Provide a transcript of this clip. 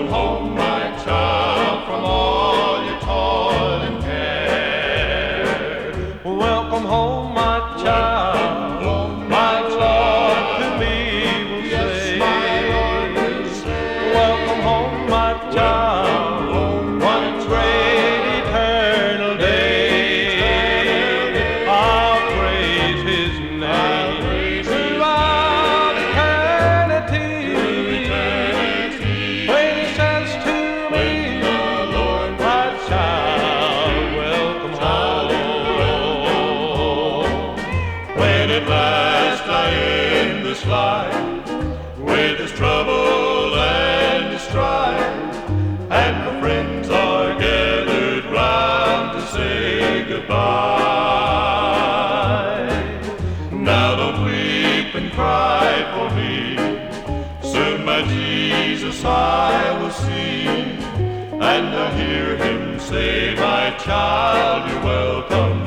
Welcome home, my child, from all your toil and care. Welcome home, my child, my Lord to me will say. Welcome home, my child, one great eternal day. I'll praise His name throughout eternity. When He says to me, my child, welcome home. When at last I end this life with its trouble and its strife, and my friends are gathered round to say goodbye, now don't weep and cry for me. Soon my Jesus I will see, and I'll hear Him say, my child, you're welcome